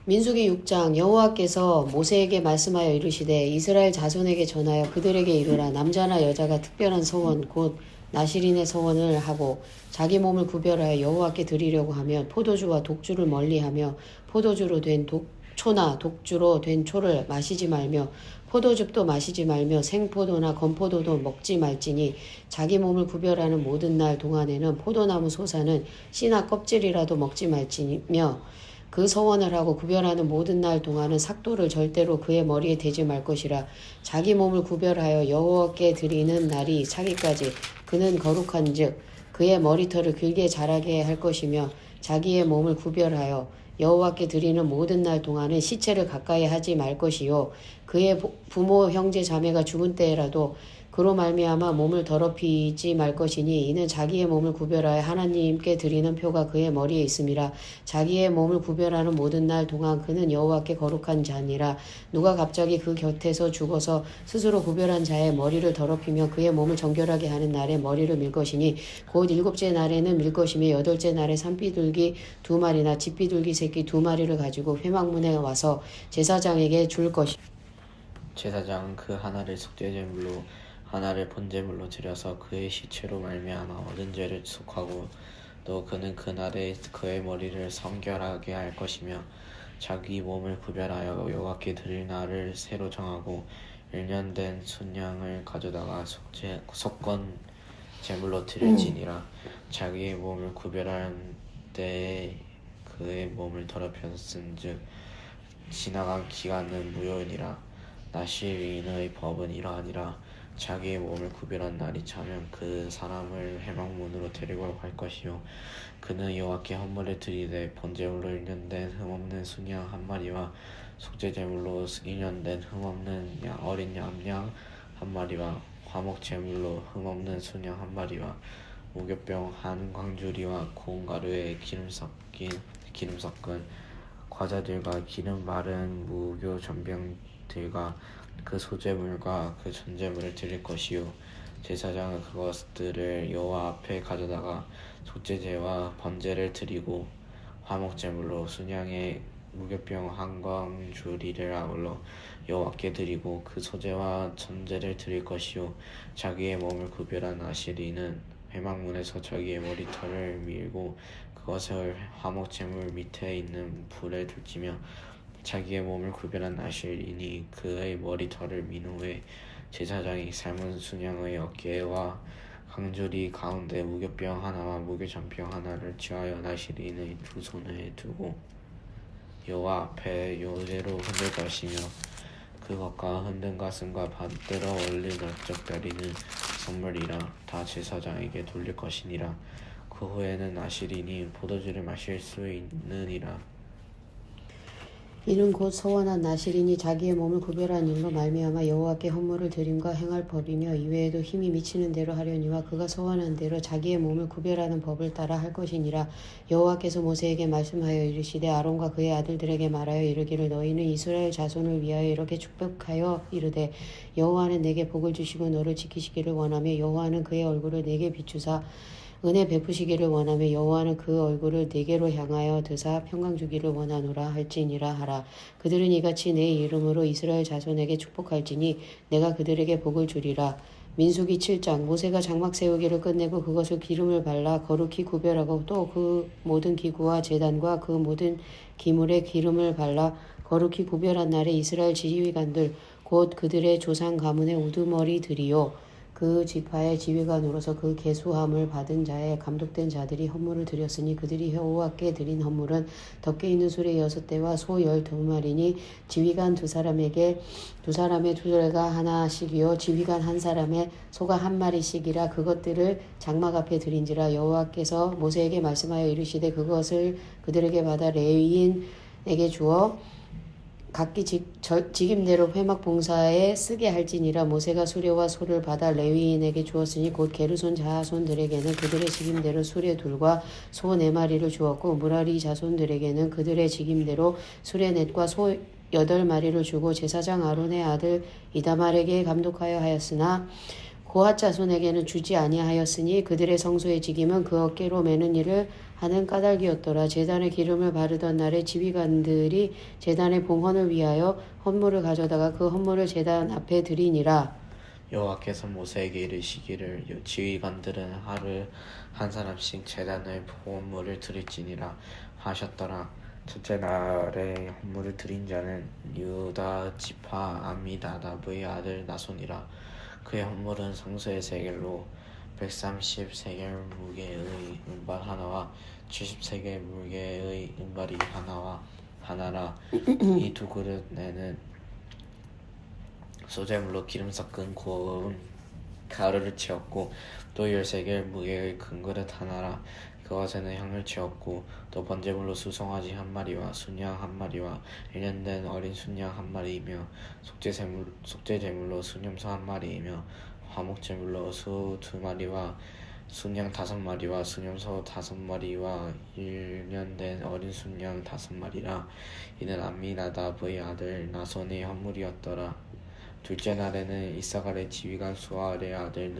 민수기 6장 여호와께서 모세에게 말씀하여 이르시되 이스라엘 자손에게 전하여 그들에게 이르라. 남자나 여자가 특별한 서원 곧 나실인의 서원을 하고 자기 몸을 구별하여 여호와께 드리려고 하면 포도주와 독주를 멀리하며 포도주로 된 초나 독주로 된 초를 마시지 말며 포도즙도 마시지 말며 생포도나 건포도도 먹지 말지니 자기 몸을 구별하는 모든 날 동안에는 포도나무 소사는 씨나 껍질이라도 먹지 말지며 그 서원을 하고 구별하는 모든 날 동안은 삭도를 절대로 그의 머리에 대지 말 것이라. 자기 몸을 구별하여 여호와께 드리는 날이 차기까지 그는 거룩한즉 그의 머리털을 길게 자라게 할 것이며 자기의 몸을 구별하여 여호와께 드리는 모든 날 동안은 시체를 가까이 하지 말 것이요 그의 부모 형제 자매가 죽은 때에라도 그로 말미암아 몸을 더럽히지 말 것이니 이는 자기의 몸을 구별하여 하나님께 드리는 표가 그의 머리에 있음이라. 자기의 몸을 구별하는 모든 날 동안 그는 여호와께 거룩한 자니라. 누가 갑자기 그 곁에서 죽어서 스스로 구별한 자의 머리를 더럽히며 그의 몸을 정결하게 하는 날에 머리를 밀 것이니 곧 7째 날에는 밀 것이며 8째 날에 산비둘기 2마리나 집비둘기 새끼 2마리를 가지고 회막문에 와서 제사장에게 줄 것이라. 제사장은 그 하나를 속죄제물로 하나를 번제물로 드려서 그의 시체로 말미암아 얻은 죄를 속하고 또 그는 그날에 그의 머리를 성결하게 할 것이며 자기 몸을 구별하여 여호와께 드릴 날을 새로 정하고 1년 된 순양을 가져다가 속건 제물로 드릴지니라. 자기의 몸을 구별할 때에 그의 몸을 더럽혔은즉 지나간 기간은 무효이니라. 나실인의 법은 이러하니라. 자기의 몸을 구별한 날이 차면 그 사람을 회막문으로 데리고 갈 것이요 그는 여호와께 헌물을 드리되 번제물로 1년 된 흠없는 순양 1마리와 속죄제물로 1년 된 흠없는 어린 암양 1마리와 화목제물로 흠없는 순양 1마리와 무교병 한 광주리와 고운 가루에 기름 섞은 과자들과 기름 바른 무교 전병들과 그 소제물과 그 전제물을 드릴 것이요 제사장은 그것들을 여호와 앞에 가져다가 속죄제와 번제를 드리고 화목제물로 순양의 무교병 한 광주리를 아울러 여호와께 드리고 그 소제와 전제를 드릴 것이요 자기의 몸을 구별한 나실인은 회막문에서 자기의 머리털을 밀고 그것을 화목제물 밑에 있는 불에 둘지며 자기의 몸을 구별한 나실인이 그의 머리털을 민 후에 제사장이 삶은 순양의 어깨와 강주리 가운데 무교병 하나와 무교전병 하나를 취하여 나실인의 두 손에 두고 여호와 앞에 요제로 흔들 것이며 그것과 흔든 가슴과 받들어 올린 넓적다리는 선물이라 다 제사장에게 돌릴 것이니라. 그 후에는 나실인이 포도주를 마실 수 있느니라. 이는 곧 서원한 나실인이 자기의 몸을 구별한 일로 말미암아 여호와께 헌물을 드림과 행할 법이며 이외에도 힘이 미치는 대로 하려니와 그가 서원한 대로 자기의 몸을 구별하는 법을 따라 할 것이니라. 여호와께서 모세에게 말씀하여 이르시되 아론과 그의 아들들에게 말하여 이르기를 너희는 이스라엘 자손을 위하여 이렇게 축복하여 이르되 여호와는 내게 복을 주시고 너를 지키시기를 원하며 여호와는 그의 얼굴을 내게 비추사 은혜 베푸시기를 원하며 여호와는 그 얼굴을 네게로 향하여 드사 평강 주기를 원하노라 할지니라 하라. 그들은 이같이 내 이름으로 이스라엘 자손에게 축복할지니 내가 그들에게 복을 주리라. 민수기 7장 모세가 장막 세우기를 끝내고 그것을 기름을 발라 거룩히 구별하고 또 그 모든 기구와 제단과 그 모든 기물에 기름을 발라 거룩히 구별한 날에 이스라엘 지휘관들 곧 그들의 조상 가문의 우두머리들이요 그 지파의 지휘관으로서 그 계수함을 받은 자의 감독된 자들이 헌물을 드렸으니 그들이 여호와께 드린 헌물은 덮개 있는 수레 6대와 소 12마리니 지휘관 2사람에게 2사람의 수레가 하나씩이요 지휘관 1사람의 소가 1마리씩이라 그것들을 장막 앞에 드린지라. 여호와께서 모세에게 말씀하여 이르시되 그것을 그들에게 받아 레위인에게 주어 각기 직임대로 회막 봉사에 쓰게 할지니라. 모세가 수레와 소를 받아 레위인에게 주었으니 곧 게르손 자손들에게는 그들의 직임대로 수레 둘과 소 4마리를 주었고 무라리 자손들에게는 그들의 직임대로 수레 넷과 소 8마리를 주고 제사장 아론의 아들 이다말에게 감독하여 하였으나 고핫 자손에게는 주지 아니하였으니 그들의 성소의 직임은 그 어깨로 매는 일을 하는 까닭이었더라. 제단에 기름을 바르던 날에 지휘관들이 제단의 봉헌을 위하여 헌물을 가져다가 그 헌물을 제단 앞에 드리니라. 여호와께서 모세에게 이르시기를 지휘관들은 하루 한 사람씩 제단의 봉헌물을 드릴지니라 하셨더라. 첫째 날에 헌물을 드린 자는 유다 지파 암미나답의 아들 나손이라. 그의 헌물은 성소의 세겔로 130세겔 무게의 은발 하나와 70세겔 무게의 은발이 하나라. 이 두 그릇에는 소재물로 기름 섞은 고운 가루를 채웠고 또 10세겔 무게의 큰 그릇 하나라. 그것에는 향을 채웠고 또 번제물로 수송아지 한 마리와 순양 한 마리와 1년 된 어린 순양 한 마리이며 속죄제물로 순염소 한 마리이며 화목제물로 소 2마리와 순양 5마리와 순염소 5마리와 1년 된 어린 순양 5마리라. 이는 암미나답의 아들 나손의 헌물이었더라. 둘째 날에는 이사갈의 지휘관 수아의 아들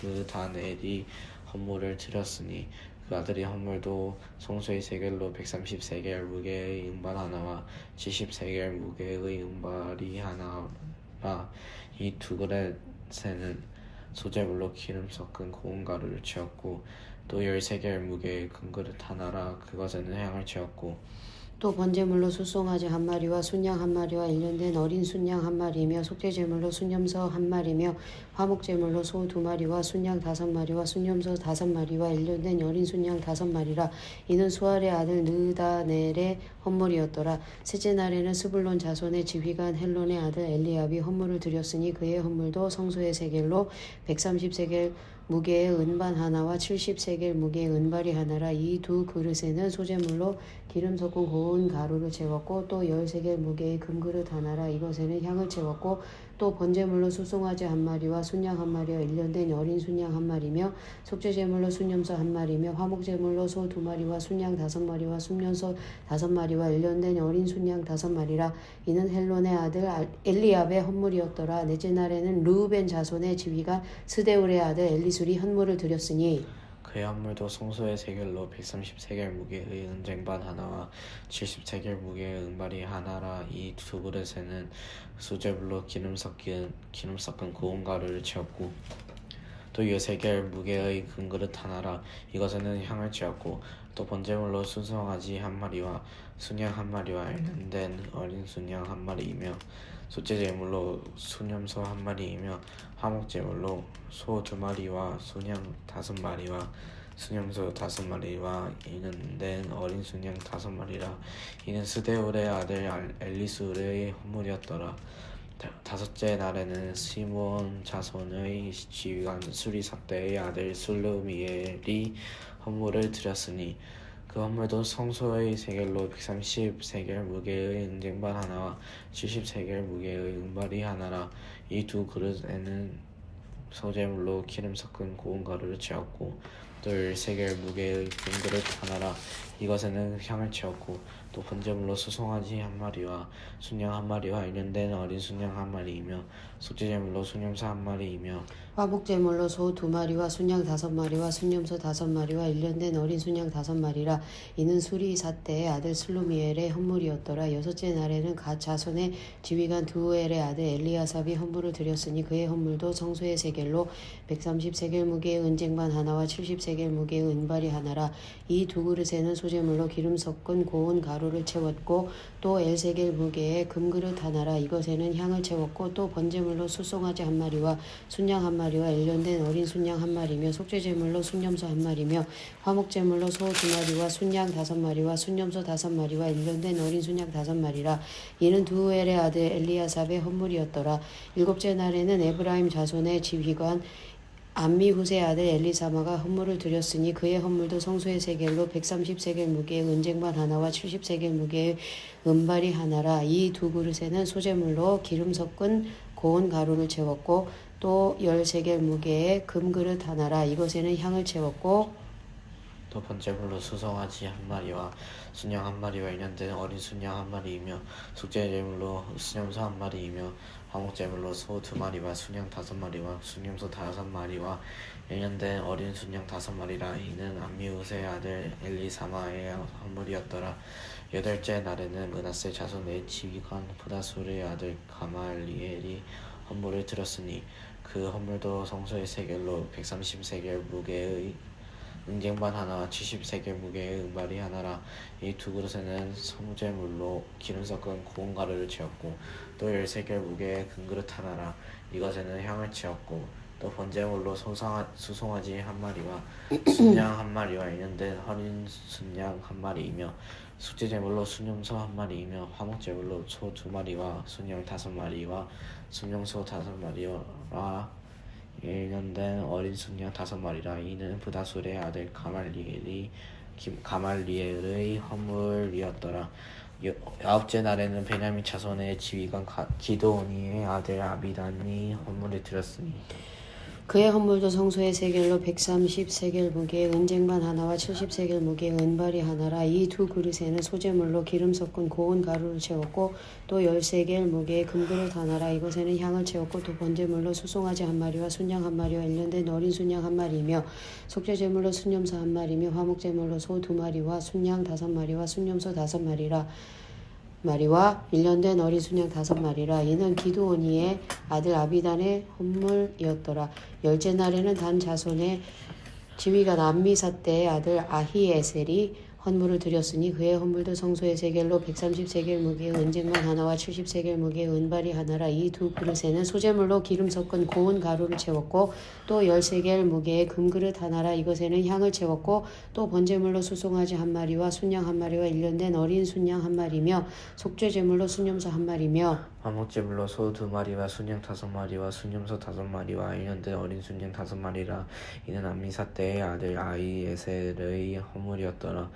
느다넬이 헌물을 드렸으니 그 아들의 헌물도 성소의 세겔로 130세겔 무게의 은발 하나와 70세겔 무게의 은발이 하나라. 이 두 그릇에는 소재물로 기름 섞은 고운 가루를 채웠고 또 10세겔 무게의 큰 그릇 하나라. 그것에는 향을 채웠고 또 번제물로 수송아지 한 마리와 순양 한 마리와 1년 된 어린 순양 한 마리이며 속죄제물로 순염소 한 마리며 화목제물로 소 2마리와 순양 5마리와 순염소 5마리와 1년 된 어린 순양 5마리라. 이는 수알의 아들 느다넬의 헌물이었더라. 셋째 날에는 스불론 자손의 지휘관 헬론의 아들 엘리압이 헌물을 드렸으니 그의 헌물도 성소의 세겔로 130세겔 무게의 은반 하나와 70세겔 무게의 은발이 하나라. 이 두 그릇에는 소재물로 기름 섞은 고운 가루를 채웠고 또 10세겔 무게의 금그릇 하나라. 이것에는 향을 채웠고 또 번제물로 수송아지 한 마리와 순양 한 마리와 1년 된 어린 순양 한 마리며 속죄제물로 순염소 한 마리며 화목제물로 소 2마리와 순양 5마리와 순염소 5마리와 1년 된 어린 순양 5마리라. 이는 헬론의 아들 엘리압의 헌물이었더라. 넷째 날에는 르우벤 자손의 지휘관 스데울의 아들 엘리술이 헌물을 드렸으니 그의 헌물도 성소의 세겔로 130세겔 무게의 은쟁반 하나와 70세겔 무게의 은발이 하나라. 이 두 그릇에는 소재물로 기름 섞은 고운 가루를 채웠고 또 10세겔 무게의 큰 그릇 하나라. 이것에는 향을 채웠고 또 번제물로 수송아지 한 마리와 순양 한 마리와 1년 된 어린 순양 한 마리이며 속죄제물로 순염소 한 마리이며 화목제물로 소 2마리와 순양 5마리와 순염소 5마리와 1년 된 어린 순양 5마리라. 이는 스데울의 아들 엘리술의 헌물이었더라. 다섯째 날에는 시몬 자손의 지휘관 수리삭대의 아들 술루미엘이 헌물을 드렸으니 그 헌물도 성소의 세겔로 130세겔 무게의 은쟁반 하나와 70세겔 무게의 은발이 하나라. 이 두 그릇에는 소재물로 기름 섞은 고운 가루를 채웠고 또 10세겔 무게의 금그릇 하나라. 이것에는 향을 채웠고 또 번제물로 수송아지 한 마리와 순양 한 마리와 1년 된 어린 순양 한 마리이며 속죄제물로 순염소 한 마리이며 화목제물로 소 2마리와 순양 5마리와 순염소 5마리와 1년 된 어린 순양 5마리라. 이는 수리사대의 아들 슬루미엘의 헌물이었더라. 여섯째 날에는 갓 자손의 지휘관 두엘의 아들 엘리아삽이 헌물을 드렸으니 그의 헌물도 성소의 세겔로 130세겔 무게의 은쟁반 하나와 70세겔 무게의 은발이 하나라. 이 두 그릇에는 소재물로 기름 섞은 고운 가루를 채웠고 또 엘세겔 무게의 금그릇 하나라. 이것에는 향을 채웠고 또 번제물로 수송아지 한 마리와 순양 한 마리와 1년 된 어린 순양 한 마리며 속죄제물로 순염소 한 마리며 화목제물로 소 2마리와 순양 5마리와 순염소 5마리와 1년 된 어린 순양 5마리라. 이는 두엘의 아들 엘리아삽의 헌물이었더라. 일곱째 날에는 에브라임 자손의 지휘관 암미후세 아들 엘리사마가 헌물을 드렸으니 그의 헌물도 성소의 세겔로 130세겔 무게의 은쟁반 하나와 70세겔 무게의 은발이 하나라. 이 두 그릇에는 소재물로 기름 섞은 고운 가루를 채웠고 또 10세겔 무게의 금그릇 하나라. 이것에는 향을 채웠고 또 번제물로 수송아지 한 마리와 순양 한 마리와 일년된 어린 순양 한 마리이며 속죄제물로 수염소 한 마리이며 화목제물로 소 2마리와 순양 5마리와 순염소 5마리와 일년된 어린 순양 5마리라. 이는 암미우스의 아들 엘리사마의 헌물이었더라. 여덟째 날에는 므낫세 자손의 지휘관 부다술의 아들 가말리엘이 헌물을 드렸으니 그 헌물도 성소의 세겔로 130세겔 무게의 은쟁반 하나와 70세겔 무게의 은발이 하나라. 이 두 그릇에는 성제물로 기름 섞은 고운 가루를 채웠고 또 10세겔 무게의 금그릇 하나라. 이것에는 향을 채웠고 또 번제물로 수송아지 한 마리와 순양 한 마리와 일년된 어린 순양 한 마리이며 숙제제물로 순염소 한 마리이며 화목제물로 소 2마리와 순양 5마리와 순염소 5마리와 일년된 어린 순양 5마리라. 이는 부다술의 아들 가말리엘의 헌물이었더라. 아홉째 날에는 베냐민 자손의 지휘관 기드오니의 아들 아비단이 헌물을 드렸으니 그의 헌물도 성소의 세겔로 130세겔 무게의 은쟁반 하나와 70세겔 무게의 은발이 하나라. 이 두 그릇에는 소제물로 기름 섞은 고운 가루를 채웠고 또 10세겔 무게의 금그릇 하나라. 이것에는 향을 채웠고 또 번제물로 수송아지 한 마리와 순양 한 마리와 일년된 어린 순양 한 마리이며 속죄제물로 순염소 한 마리며 화목제물로 소 2마리와 순양 5마리와 순염소 5마리라. 마리와 일년된 어린 순양 5마리라. 이는 기드오니의 아들 아비단의 헌물이었더라. 열째 날에는 단 자손의 지휘관 암미사대의 아들 아히에셀이 헌물을 드렸으니 그의 헌물도 성소의 세겔로 130세겔 무게의 은쟁반 하나와 70세겔 무게의 은발이 하나라. 이 두 그릇에는 소제물로 기름 섞은 고운 가루를 채웠고 또 10세겔 무게의 금그릇 하나라. 이것에는 향을 채웠고 또 번제물로 수송아지 한 마리와 순양 한 마리와 일년된 어린 순양 한 마리며 속죄제물로 순염소 한 마리며 화목제물로 소 2마리와 순양 5마리와 순염소 5마리와 일년된 어린 순양 5마리라. 이는 암미사대의 아들 아히에셀의 헌물이었더라.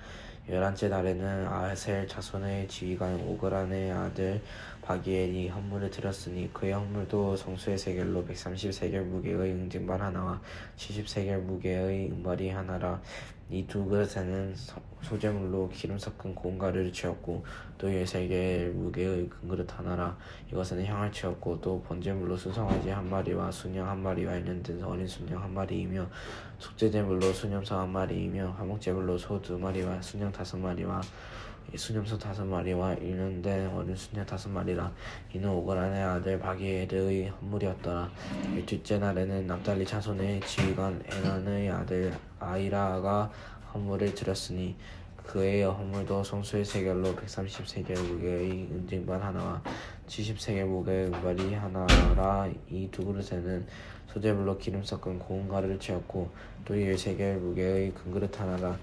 11째 날에는 아셀 자손의 지휘관 오그란의 아들 바기엘이 헌물을 드렸으니 그의 헌물도 성소의 세겔로 130세겔 무게의 은쟁반 하나와 70세겔 무게의 은발이 하나라. 이 두 그릇에는 소제물로 기름 섞은 고운 가루를 채웠고 또 10세겔 무게의 금그릇 하나라. 이것에는 향을 채웠고 또 번제물로 수송아지 한 마리와 순양 한 마리와 일년된 어린 순양 한 마리이며 속죄제물로 순염소 한 마리이며 화목제물로 소 2마리와 순양 5마리와 순염소 5마리와 일년된 어린 순양 5마리라. 이는 오그란의 아들 바기엘의 헌물이었더라. 12째 날에는 납달리 자손의 지휘관 에난의 아들 아이라가 헌물을 드렸으니 그의 헌물도 성소의 세겔로 130세겔 무게의 은쟁반 하나와 70세겔 무게의 은발이 하나라. 이 두 그릇에는 소제물로 기름 섞은 고운 가루를 채웠고 또 10세겔 무게의 금그릇 하나라.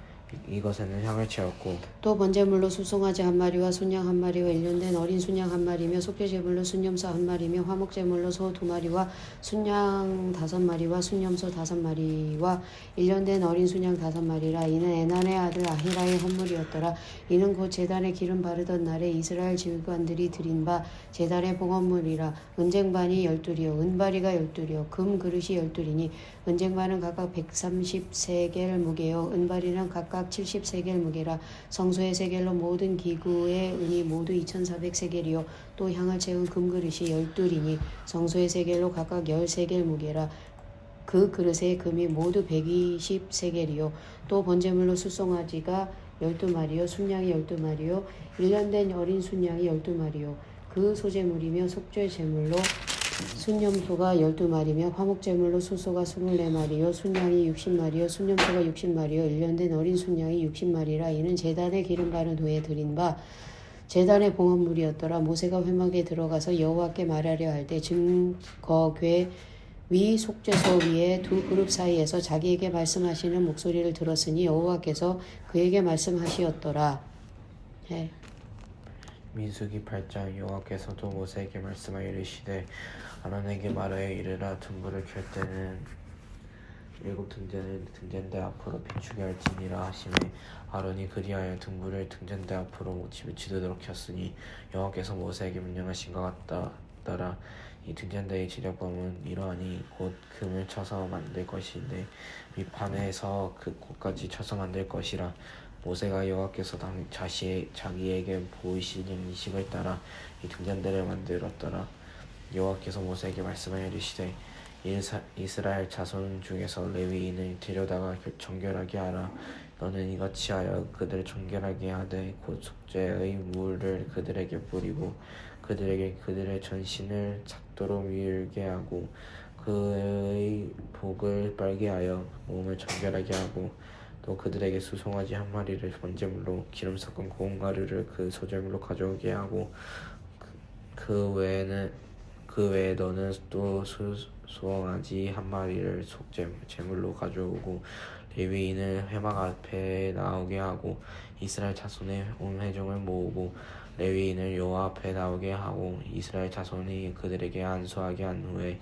이것에는 향을 채웠고 또 번제물로 수송아지 한 마리와 순양 한 마리와 일년된 어린 순양 한 마리며 속죄제물로 순염소 한 마리며 화목제물로 소 2마리와 순양 5마리와 순염소 5마리와 일년된 어린 순양 5마리라. 이는 에난의 아들 아히라의 헌물이었더라. 이는 곧 제단에 기름 바르던 날에 이스라엘 지휘관들이 드린 바 제단의 봉헌물이라. 은쟁반이 12이요 은바리가 12이요 금그릇이 12이니 은쟁반은 각각 130세겔 무게요 은바리는 각각 70세겔 무게라. 성소의 세겔로 모든 기구의 은이 모두 2400세겔이요 또 향을 채운 금그릇이 12이니 성소의 세겔로 각각 10세겔 무게라. 그 그릇의 금이 모두 120세겔이요 또 번제물로 수송아지가 12마리요 순양이 12마리요 일년된 어린 순양이 12마리요 그 소제물이며 속죄제물로 순염소가 12마리며 화목제물로 수소가 24마리요 순양이 60마리요 순염소가 60마리요 일년된 어린 순양이 60마리라. 이는 제단에 기름 바른 후에 드린 바 제단의 봉헌물이었더라. 모세가 회막에 들어가서 여호와께 말하려 할 때 증거궤 위 속죄소 위에 두 그룹 사이에서 자기에게 말씀하시는 목소리를 들었으니 여호와께서 그에게 말씀하시었더라. 네. 민수기 8장. 여호와께서도 모세에게 말씀하여 이르시되 아론에게 말하여 이르라. 등불을 켤 때는 7 등잔을 등잔대 앞으로 비추게 할지니라 하시매 아론이 그리하여 등불을 등잔대 앞으로 비추도록 켰으니 여호와께서 모세에게 명령하신 것 같더라. 이 등잔대의 제작법은 이러하니 곧 금을 쳐서 만들 것인데 밑판에서 그 곳까지 쳐서 만들 것이라. 모세가 여호와께서 자기에게 보이시는 이식을 따라 이 등잔대를 만들었더라. 여호와께서 모세에게 말씀하여 이르시되 이스라엘 자손 중에서 레위인을 데려다가 정결하게 하라. 너는 이같이 하여 그들을 정결하게 하되 곧 속죄의 물을 그들에게 뿌리고 그들에게 그들의 전신을 삭도로 밀게 하고 그의 복을 빨게 하여 몸을 정결하게 하고 또 그들에게 수송아지 한 마리를 번제물로 기름 섞은 고운 가루를 그 소제물로 가져오게 하고 그 외에 너는 또 수송아지 한 마리를 속죄물로 가져오고 레위인을 회막 앞에 나오게 하고 이스라엘 자손의 온 회중을 모으고 레위인을 여호와 앞에 나오게 하고 이스라엘 자손이 그들에게 안수하게 한 후에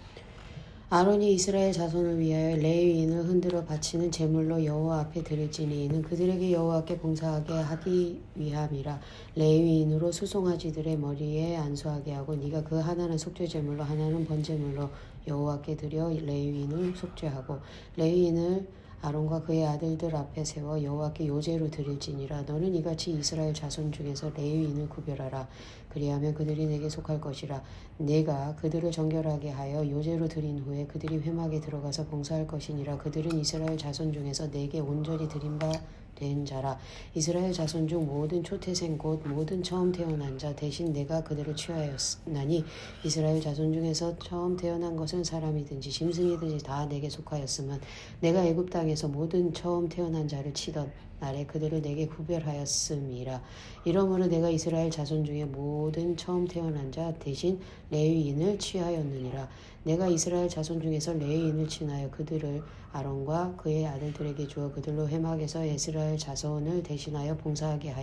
아론이 이스라엘 자손을 위하여 레위인을 흔들어 바치는 제물로 여호와 앞에 드릴지니 이는 그들에게 여호와께 봉사하게 하기 위함이라. 레위인으로 수송아지들의 머리에 안수하게 하고 네가 그 하나는 속죄 제물로 하나는 번제물로 여호와께 드려 레위인을 속죄하고 레위인을 아론과 그의 아들들 앞에 세워 여호와께 요제로 드릴지니라. 너는 이같이 이스라엘 자손 중에서 레위인을 구별하라. 그리하면 그들이 내게 속할 것이라. 내가 그들을 정결하게 하여 요제로 드린 후에 그들이 회막에 들어가서 봉사할 것이니라. 그들은 이스라엘 자손 중에서 내게 온전히 드린 바 된 자라. 이스라엘 자손 중 모든 초태생 곧 모든 처음 태어난 자 대신 내가 그들을 취하였나니 이스라엘 자손 중에서 처음 태어난 것은 사람이든지 짐승이든지 다 내게 속하였으면 내가 애굽 땅에서 모든 처음 태어난 자를 치던 날에 그들을 내게 구별하였음이라. 이러므로 내가 이스라엘 자손 중에 모든 처음 태어난 자 대신 레위인을 취하였느니라. 내가 이스라엘 자손 중에서 레위인을 친하여 그들을 아론과 그의 아들들에게 주어 그들로 회막에서 이스라엘 자손을 대신하여 봉사하게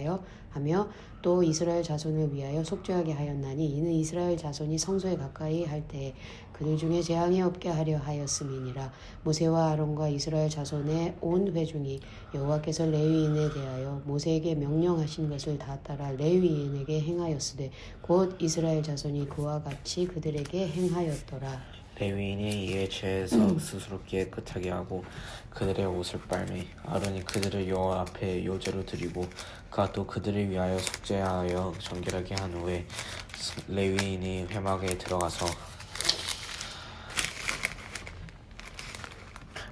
하며 또 이스라엘 자손을 위하여 속죄하게 하였나니 이는 이스라엘 자손이 성소에 가까이 할 때에 그들 중에 재앙이 없게 하려 하였음이니라. 모세와 아론과 이스라엘 자손의 온 회중이 여호와께서 레위인에 대하여 모세에게 명령하신 것을 다 따라 레위인에게 행하였으되 곧 이스라엘 자손이 그와 같이 그들에게 행하였더라. 레위인이 이에 죄에서 스스로 깨끗하게 하고 그들의 옷을 빨매 아론이 그들을 여호와 앞에 요제로 드리고 그가 또 그들을 위하여 속죄하여 정결하게 한 후에 레위인이 회막에 들어가서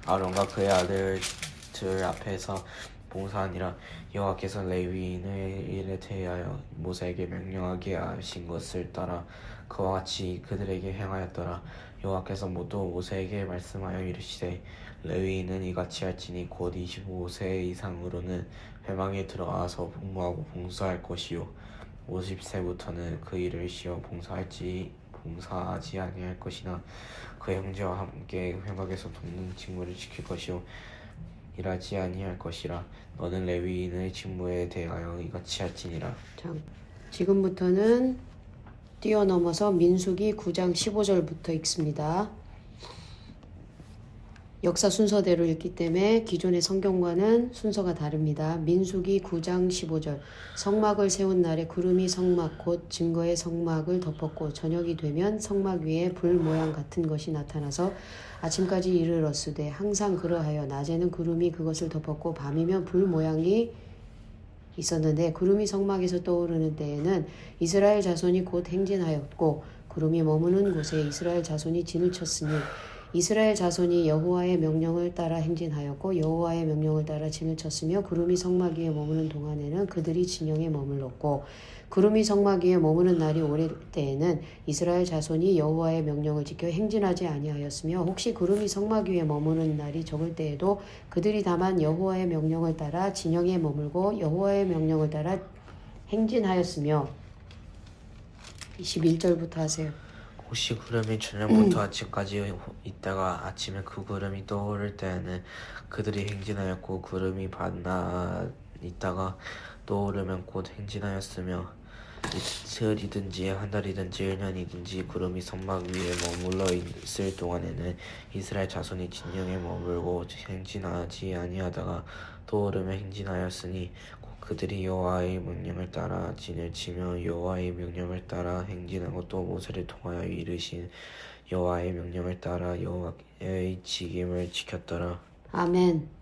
아론과 그의 아들들 앞에서 봉사하니라. 여호와께서 레위인의 일에 대하여 모세에게 명령하게 하신 것을 따라 그와 같이 그들에게 행하였더라. 여호와께서 또 모세에게 말씀하여 이르시되 레위인은 이같이 할지니 곧 25세 이상으로는 회막에 들어가서 복무하고 봉사할 것이요 50세부터는 그 일을 쉬어 봉사하지 아니할 것이나 그의 형제와 함께 회막에서 돕는 직무를 지킬 것이요 일하지 아니할 것이라. 너는 레위인의 직무에 대하여 이같이 할지니라. 자, 지금부터는 뛰어넘어서 민수기 9장 15절부터 읽습니다. 역사 순서대로 읽기 때문에 기존의 성경과는 순서가 다릅니다. 민수기 9장 15절 성막을 세운 날에 구름이 성막 곧 증거의 성막을 덮었고 저녁이 되면 성막 위에 불 모양 같은 것이 나타나서 아침까지 이르렀으되 항상 그러하여 낮에는 구름이 그것을 덮었고 밤이면 불 모양이 있었는데 구름이 성막에서 떠오르는 때에는 이스라엘 자손이 곧 행진하였고 구름이 머무는 곳에 이스라엘 자손이 진을 쳤으니 이스라엘 자손이 여호와의 명령을 따라 행진하였고 여호와의 명령을 따라 진을 쳤으며 구름이 성막 위에 머무는 동안에는 그들이 진영에 머물렀고 구름이 성막 위에 머무는 날이 오래 때에는 이스라엘 자손이 여호와의 명령을 지켜 행진하지 아니하였으며 혹시 구름이 성막 위에 머무는 날이 적을 때에도 그들이 다만 여호와의 명령을 따라 진영에 머물고 여호와의 명령을 따라 행진하였으며 21절부터 하세요. 혹시 구름이 저녁부터 아침까지 있다가 아침에 그 구름이 떠오를 때에는 그들이 행진하였고 구름이 반낮 있다가 떠오르면 곧 행진하였으며 이틀이든지 한 달이든지 1년이든지 구름이 성막 위에 머물러 있을 동안에는 이스라엘 자손이 진영에 머물고 행진하지 아니하다가 떠오르며 행진하였으니 그들이 여호와의 명령을 따라 진을 치며 여호와의 명령을 따라 행진하고 또 모세를 통하여 이르신 여호와의 명령을 따라 여호와의 직임을 지켰더라. 아멘.